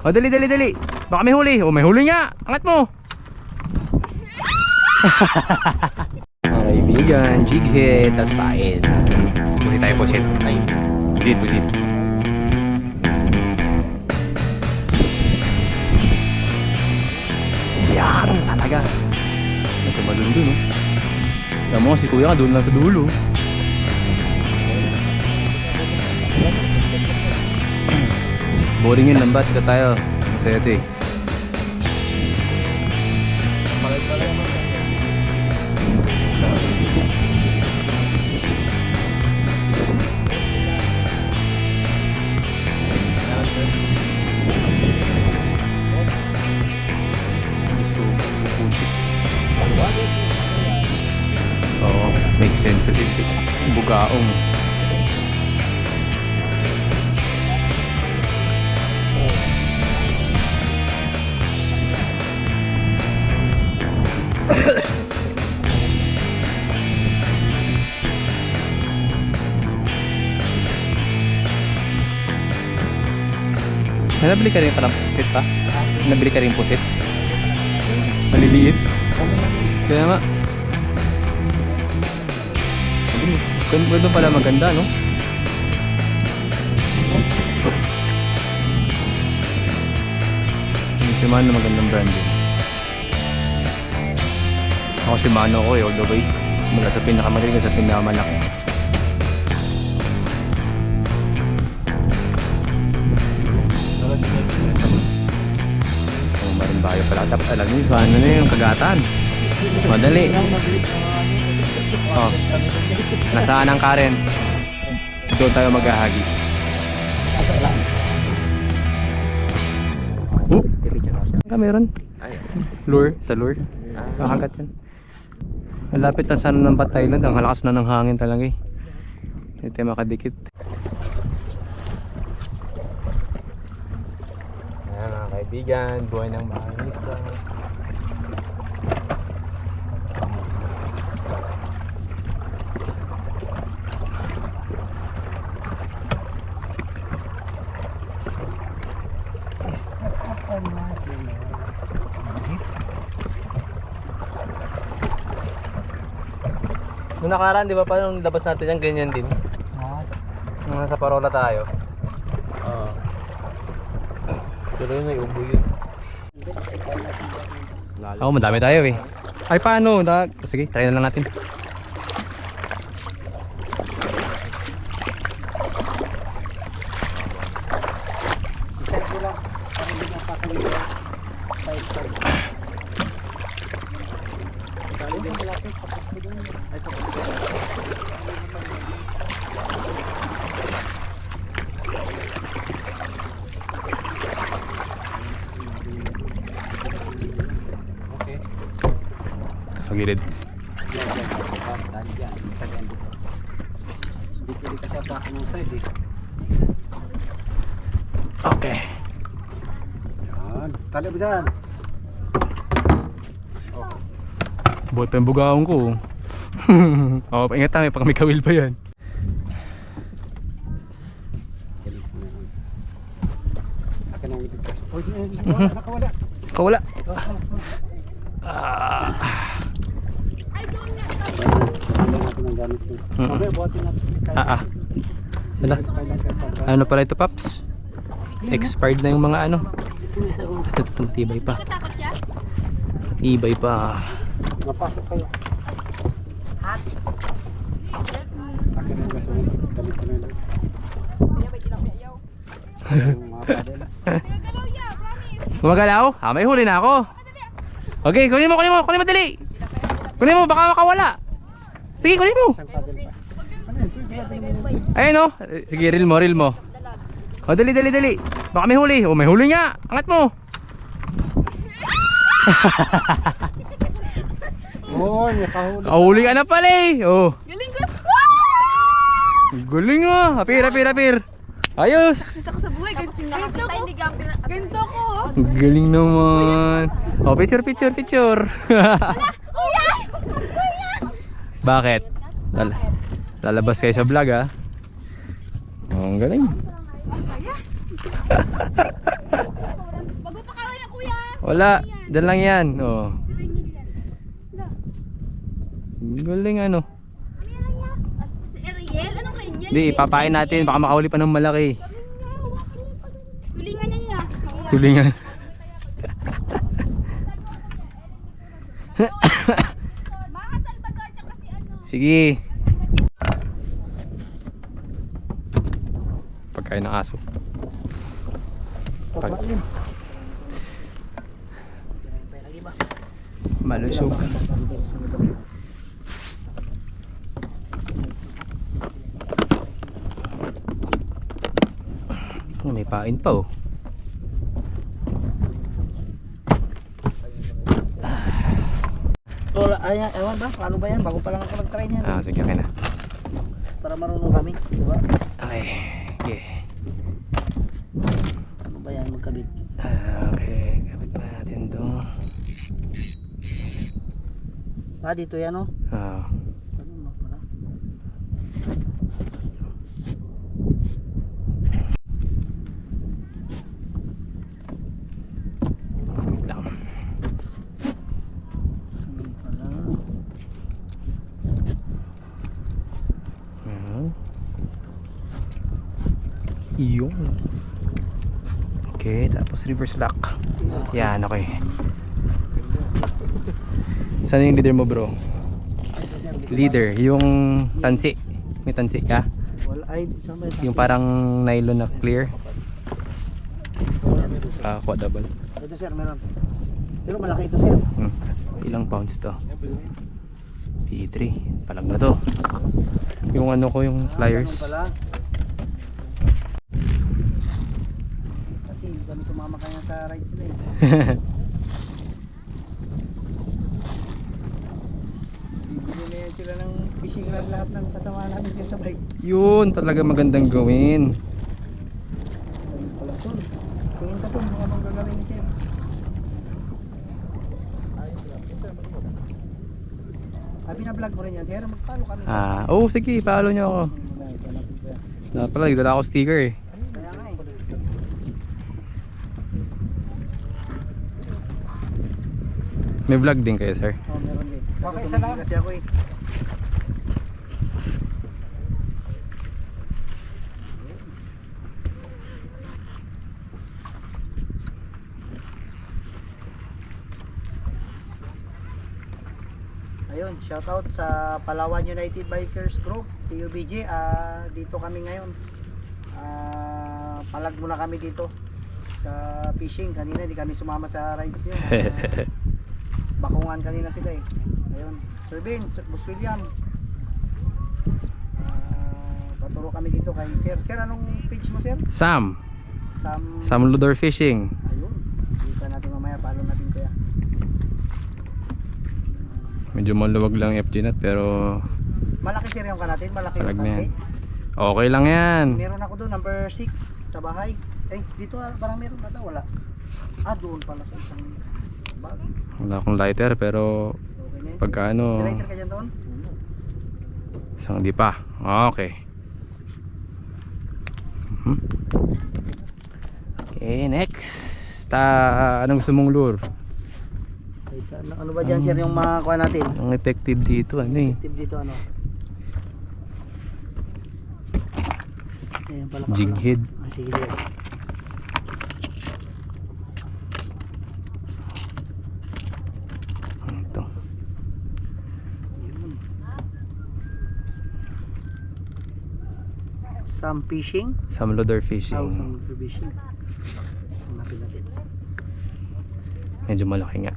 O, dali, dali, dali. Baka may huli. O, may huli nga. Angat mo. Mga kaibigan, jig hit, tas pain. Pusit tayo, pusit. Ay, pusit, pusit. Yan, talaga. Nagkabalong dun, oh. Tama mo, si kuya ka doon lang sa dulo. Boring yun lang ba? Sika tayo. Masaya ito eh. Oo, makes sense kasi bugaong. Nabili ka rin parang pusit pa? Nabili ka rin pusit? Maliliit? Kaya nga. Doon pala maganda, no? Shimano magandang brand din. Ako Shimano ko eh, all the way. Mula sa pinakamaliit sa pinakamalaki. Marin bayo pala. Dapat alam nyo, ano na yung kagatan. Madali. Oh. Nasaan ang Karen? Doon tayo maghahagi. Meron? Lure, sa lure. Makagat yan. Malapit na sana ng Thailand. Ang halakas na ng hangin talaga eh. Hindi tayo makadikit. Ayan mga kaibigan, buhay ng mga isda. Nung nakaraan, di ba pa nung labas natin yan, ganyan din? Nung nasa Parola tayo. Oo. Pero yun ay ubo yun. Oo, madami tayo eh. Ay paano? Sige, try na lang natin. Sa gilid. Okay. Yan. Tali mo dyan. Buhay pa yung bugaong ko. Oo, ingat tayo, pag may kawil pa yan. Akin ang ibig ka. Nakawala. Kawala. Ano pala ito, Paps? Expired na yung mga ano. Ito tibay pa. Tibay pa. Napasok kayo. Akin ang gasolin. Dali ko na lang. Gumagalaw? May huli na ako. Okay, kunin mo dali. Kunin mo, baka makawala. Sige, kunin mo. Ayun o. Sige, reel mo. O, dali. Baka may huli. O, may huli nga. Angat mo. Oo, nakahuli. Kahuli ka na pala eh. O. Galing ko. Galing ah. Apir. Ayos. Gusto ko sa buhay. Ganito ko. Galing naman. O, picture. Bakit? Lalabas kayo sa vlog ah. Ang galing. Wala, dyan lang yan. Oh. Si Reniel yan. Wala. Galing ano. Si Ariel? Anong Reniel? Hindi, papain natin. Baka makahuli pa ng malaki. Tulingan niya nila. Tulingan. Mga Salvador tsaka si ano. Sige. Pagkain ng aso. Malusog. Oh, may pain pa oh. Ayan, ewan ba? Paano ba yan? Bago pa lang ako nag-try niyan. Ah, sige, okay na. Para marunong kami, di ba? Okay. Okay. Ano ba yan magkabit? Okay, kapit pa natin to. Ah, dito yan oh. Ah. Ano mo pala? Wait lang. Ano pala? Ayan. Iyon. Okay, tapos reverse lock. Yan, okay. Saan yung leader mo, bro? Leader, yung tansi. May tansi ka? Wala, ay, saan ba Yung parang nylon na clear. Quadable. Ito sir, meron. Pero malaki ito sir. Ilang pounds to? P3. Palag na to. Yung ano ko, yung pliers. Ganun pala. Kasi kami sumama kanya sa rides nila eh. Bibili na yan sila ng fishing rod lahat ng kasama namin sila sa bike. Yun, talaga magandang gawin. Ayun pala tol. Tingin ka tol, mga bang gagawin ni sir. Binablog mo rin yan sir, magpalo kami sir. Oh, sige, follow nyo ako. Ito natin po yan. Dapat pala, dala ako sticker eh. Kaya nga eh. May vlog din kayo, sir. Oh, meron din. Okay, isa lang. Kasi ako eh. Ayun, shoutout sa Palawan United Bikers Group, PUBG. Dito kami ngayon. Palag muna kami dito sa fishing. Kanina di kami sumama sa rides nyo. Bakungan kanina sila eh. Ayun, Sir Vince, Boss William. Paturo kami dito kay Sir. Sir, anong page mo sir? Sam. Sam. Sam Ludor Fishing. Ayun, dito natin mamaya. Follow natin kuya. Medyo maluwag lang yung FG nut pero Malaki sir yung kanatin. Malaki palag yung na tansi. yan. Okay lang yan. Meron ako doon, number 6 sa bahay. Eh, dito parang meron na wala. Doon pala sa isang bag. Wala akong lighter pero Okay na yun. pagka ano, Director ka dyan doon? isang di pa. Okay. Okay, next. Anong gusto mong lure? Ano ba dyan sir yung makakuha natin? Ang effective dito, ano eh. Tip dito ano? Ayan pala Jig head. Sige sir. Ito. Some fishing. Sam Ludor Fishing. Some fishing. Hanapin natin. Medyo malaki nga.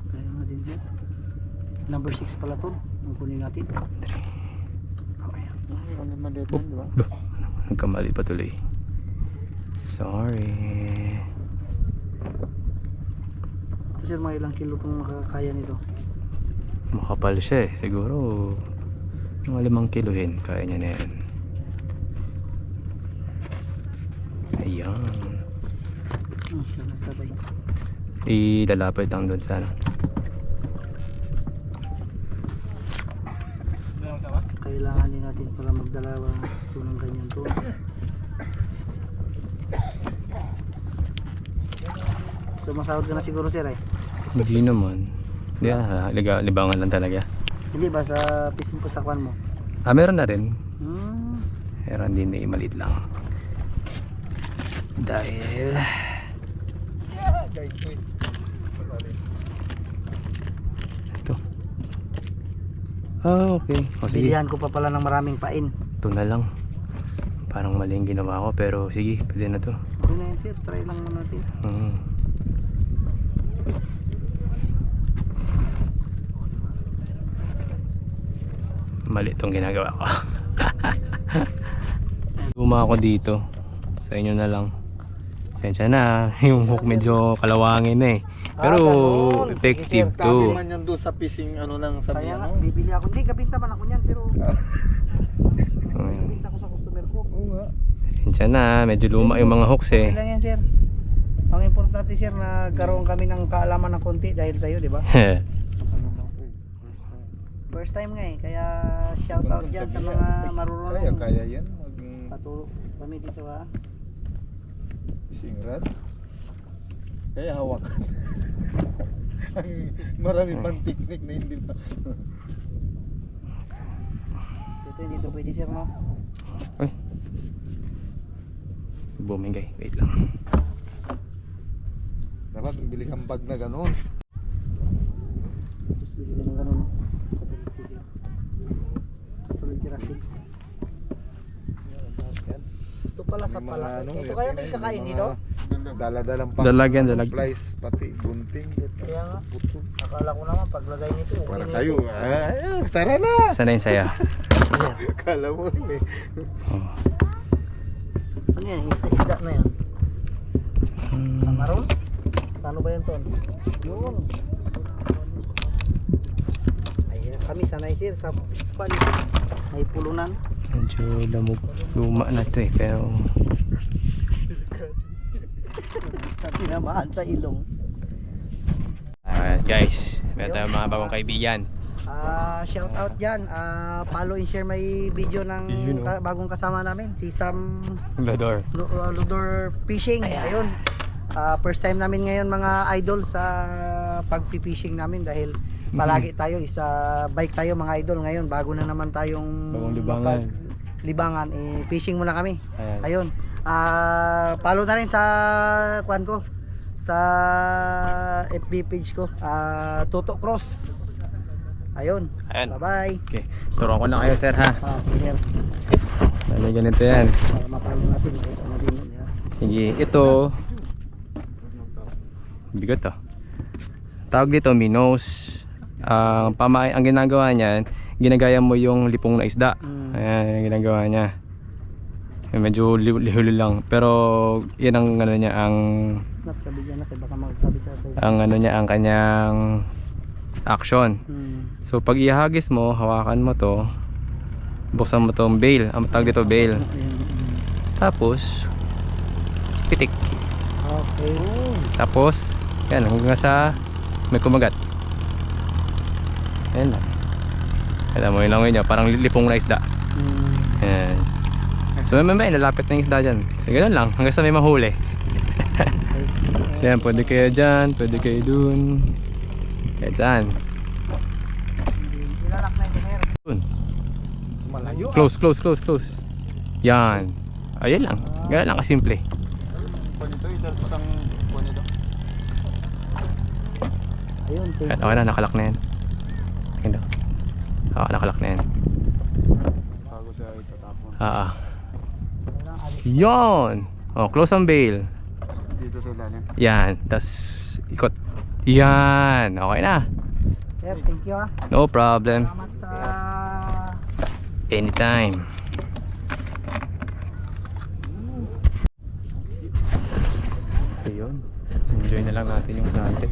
Kaya nga din sir. Number 6 pala to. Ang kunin natin. Nagkamali pa tuloy. Sorry. Ito sir, mga ilang kilo itong makakaya nito? Makapal siya eh. Siguro mga 5 kilohin. Kaya niya na yan. Ayan. Lakas tatay. Ilalapit lang doon sa ano. Kailangan din natin para magdalawa ito ng ganyan to. Sumasahod ka na siguro sir eh. Hindi naman. Hindi libangan lang talaga. Hindi ba sa fishing po sa kwan mo? Meron na rin. Hmm. Pero hindi maliit lang. Dahil ito. Okay. O sige. Bilihan ko pa pala ng maraming pain. Ito na lang. Parang mali yung ginawa ko pero sige, pwede na to. Okay na yan sir, try lang muna natin. Mali itong ginagawa ko. Luma ako dito. Sa inyo na lang. Sensya na. Yung hook medyo kalawangin na eh. Pero ganun. effective Sige, sir, to. Kami man yan doon sa fishing ano nang sabi Kaya nga, ano. bibili ako. Hindi, kabinta man ako niyan pero Mm. kabinta ko sa customer ko. Oo nga. Sensya na. Medyo luma yung mga hooks Okay eh. lang yan sir. Ang importante sir na karoon kami ng kaalaman ng konti dahil sa'yo, di ba? Ano lang po eh. First time nga eh, kaya shout out dyan sa mga marurunong. Kaya yan. Maging Patulog kami dito ha. fishing rod. Kaya hawakan. Marami pang technique na hindi pa. Dito hindi to pwede sir no. Uy. Bumingay. Wait lang. Dapat bili kang bag na gano'n. Just bili ka ng ganun no. Katulad Jurassic. Ito pala sa pala. Ito kaya may kakain dito? Dala-dalang Dalag yan, dalag. supplies, pati gunting. Kaya nga. Puto. Akala ko naman paglagay nito. okay Para na kayo. ito. Ayun, tara na. Sana yung saya. Kala mo eh. Oh. Ano yan? Isda na yan. Hmm. Maroon? Paano ba yan ton? Yun. Ay, kami sanay sir sa pan. May pulunan. Medyo luma na to eh. Pero Tinamaan sa ilong. guys, meron tayong mga bagong kaibigan. Shout out dyan. Follow and share my video ng Yun, oh. bagong kasama namin. Si Sam Lador. Ludor Fishing. Ayun. First time namin ngayon mga idol sa pagpipishing namin dahil palagi tayo isa bike tayo mga idol ngayon bago na naman tayong Bagong libangan. libangan fishing muna kami. Ayan. Ayun. Follow na rin sa kwan ko sa FB page ko. Toto Cross. Ayun. Ayan. Bye-bye. Okay. Turuan ko na kayo sir ha. Sige sir. Ano ganito yan. Para mapalo natin ito na din. Yeah. Sige, ito bigot to. Tawag dito minnows. Ang ginagawa niyan, ginagaya mo yung lipong na isda. Ayan ang ginagawa niya. Medyo lihuli lang. Pero yan ang ano niya, ang Nakabigyan na kay baka magsabi tayo. ano niya, ang kanyang action. So pag ihagis mo, hawakan mo to, buksan mo tong bail. Ang tawag dito bail. Tapos pitik. Okay. Tapos yan hanggang sa may kumagat. Ayan lang. Alam mo yung langoy niya, parang lipong na isda. Ayan. So may lalapit na yung isda dyan. So ganoon lang hanggang sa may mahuli. So yan, pwede kayo dyan, pwede kayo dun, kahit saan. Ilalak na engineer. Dun. Malayo. Close, close, close, close. Yan. Ayan lang. Ganun lang kasimple. Panito, isang panito. Ayun, Ayan, okay na, nakalak na yan. Tingnan daw. Oo, nakalak na yan. Bago siya itatapon. Yon. Oh, close ang bail. Dito sa ilalim. Yan. Tas ikot. Yan. Okay na. Sir, thank you ah. No problem. Salamat sa Anytime. Ayun. Enjoy na lang natin yung sunset.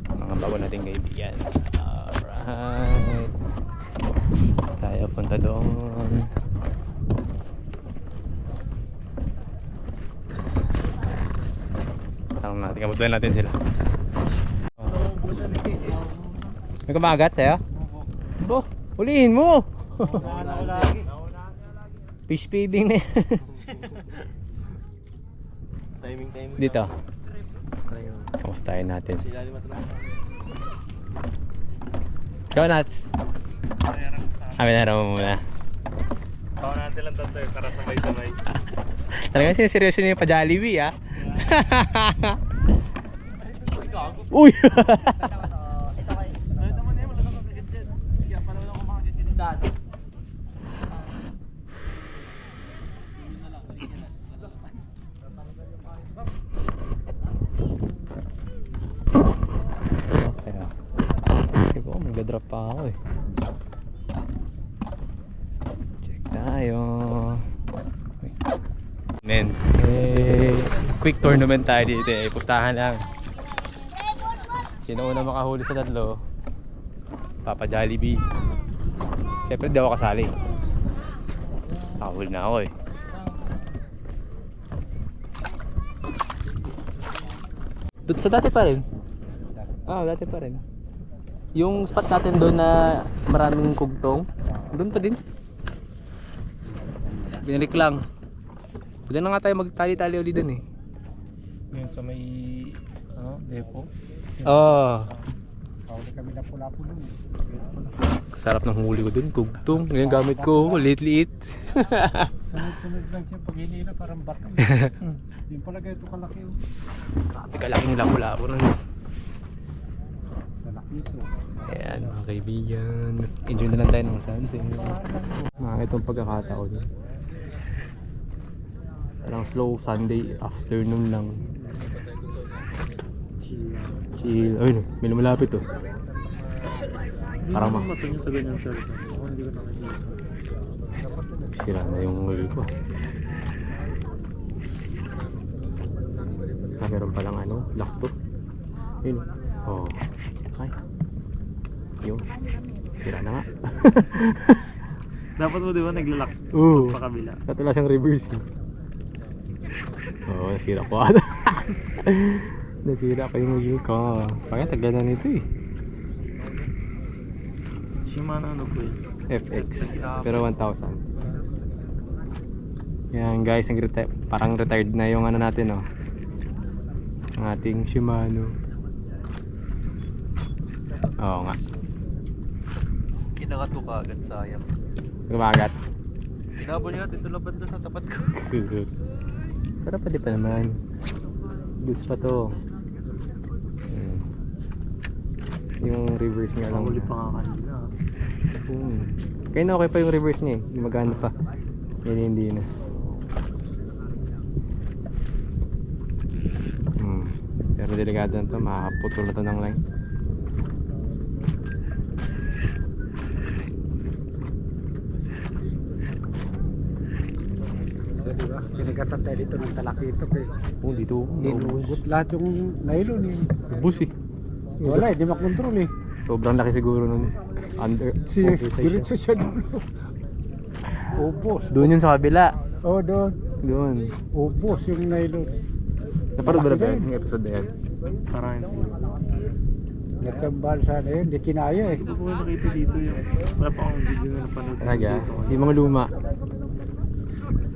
Mga bago nating kaibigan. Alright. Tayo punta doon. Tanong natin. Kamutuin natin sila. May kumagat sa'yo? Bo, hulihin mo! Ako lagi. Fish feeding na yan. Timing. Dito. Kamustahin natin. Ikaw, Nats. Binarang mo muna. Paunahan silang tatlo para sabay-sabay. Talagang siniseryoso niya yung pa-Jollibee, ah. Uy! Okay, ah. Sige ko, mag-drop pa ako eh. Check tayo. Men, quick tournament tayo dito eh. Pustahan lang. Sino una makahuli sa tatlo? Papa Jollibee. Siyempre di ako kasali. Nakahuli na ako eh. Sa dati pa rin. Dati pa rin. Yung spot natin doon na maraming kugtong, doon pa din. Binalik lang. Pwede na nga tayo magtali-tali ulit dun eh. Yun sa may depo. Oo. Huli kami na pula-pulo. Sarap ng huli ko dun, kugtong. Ngayon gamit ko, liit-liit. Sunod-sunod lang siya. Pag hinila parang baka. Yung pala ganito kalaki. Grabe kalaking lapu-lapu nun. Kalaki ito. Ayan mga kaibigan. Enjoy na lang tayo ng sunset. Mga itong pagkakataon. Parang slow Sunday afternoon lang. Chill. Ayun, may lumalapit oh. Parang Mata niya sa ganyan siya. Hindi ko nakikita. sira na yung huli ko. Meron palang lock to. Ayun. Oh. Ay. Yun. Sira na nga. Dapat mo di ba naglalak Oo. pa kabila? Katula siyang reverse eh. Oo, nasira ko ata. Nasira ko yung wheel ko. Kaya tagal na nito eh. Shimano ano po yun? FX. Pero 1,000. Yan guys, parang retired na yung natin oh. Ang ating Shimano. Oo nga. Kinakat ko kaagad, sayang. Gumagat. Kinabol niya, dito lang banda sa tapat ko. Pero pwede pa naman. Goods pa to. Yung reverse niya lang. Mahuli pa nga kanina. Kaya na okay pa yung reverse niya eh. Gumagana pa. Yan hindi na. Pero delikado na to. Makakaputol na to ng line. So, diba? Pinagatan tayo dito ng talakitok eh. Oh, dito. Ninugot lahat yung nylon eh. Ubus eh. Wala, hindi makontrol eh. Sobrang laki siguro nun. Diretso siya dulo. Ubos. Doon yun sa kabila. Oh, doon. Doon. Ubos yung nylon. Naparod ba na yung episode na yan? Parang hindi. Natsambal sana yun, hindi kinaya eh. Hindi ko nakita dito yung... Wala pa akong video na napanood Talaga? dito. Yung mga luma.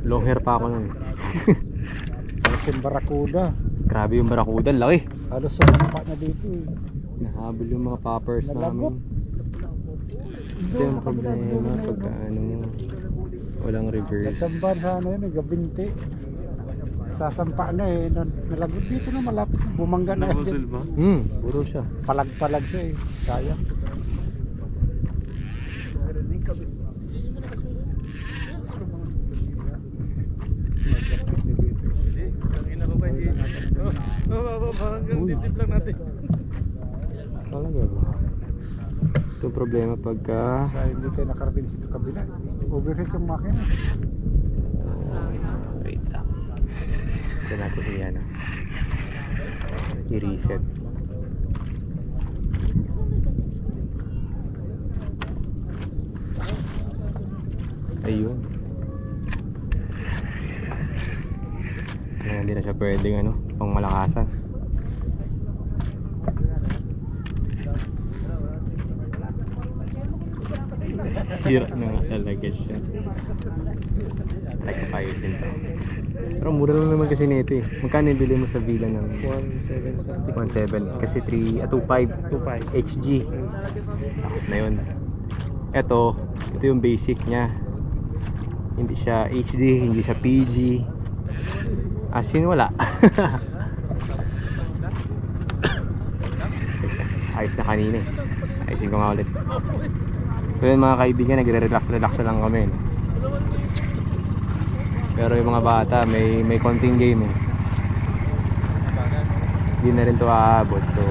Long hair pa ako nun. Tapos yung barakuda. Grabe yung barakuda, laki. Halos sumampa na dito eh. Nahabol yung mga poppers Nalagot. namin. Ito yung problema pagka walang reverse. Natsambal sana yun, gabinti. Sasampa na eh. Nalagot dito na malapit. Bumangga na Nabutol dyan. ba? Puro siya. Palag-palag siya eh. Kaya. Talaga ba? Ito yung problema pagka Kaya hindi tayo nakarating dito kabila. Overheat yung makina. wait lang. Ito natin yan i-reset. Ayun. Hindi na siya pwedeng pang malakasan. Sira na nga talaga siya. Try ko ayusin to. Pero mura lang naman kasi nito eh. Magkano yung bili mo sa villa ng 1.7 something. 1.7? Kasi 2.5 2.5. HG. Lakas na yun. Ito yung basic niya. Hindi siya HD, hindi siya PG. As in wala. Ayos na kanina eh. Ayusin ko nga ulit. So yun mga kaibigan, nagre-relax na lang kami, no? Pero yung mga bata may konting game eh. Hindi na rin to aabot. So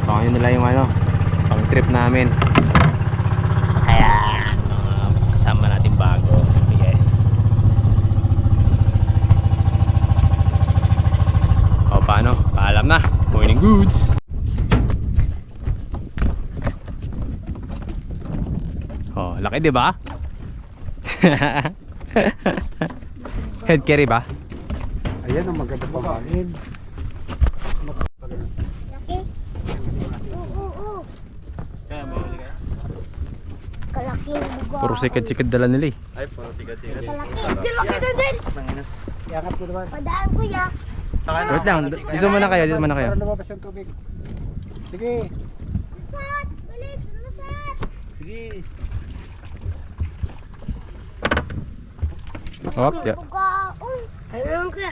baka yun nila yung pang trip namin. Ayan, mga kasama natin bago. Yes. O paano? Paalam na. Morning goods. Oh, laki 'di ba? Head carry ba? Ayan ang maganda pa malin. Laki. Oo. Kaya may huli kayo? Kalaki yung buga. Puro sikad-sikad dala nila eh. Ay, puro tiga-tiga. Kalaki. Laki na din. Nanginas. Iangat ko naman. Padaan ko ya. Wait lang, dito muna kayo, dito muna kayo. Para lumabas yung tubig. Sige. Lusat. Bilis. Lusat. Sige. Hop, yeah. Buga. Ayun ka.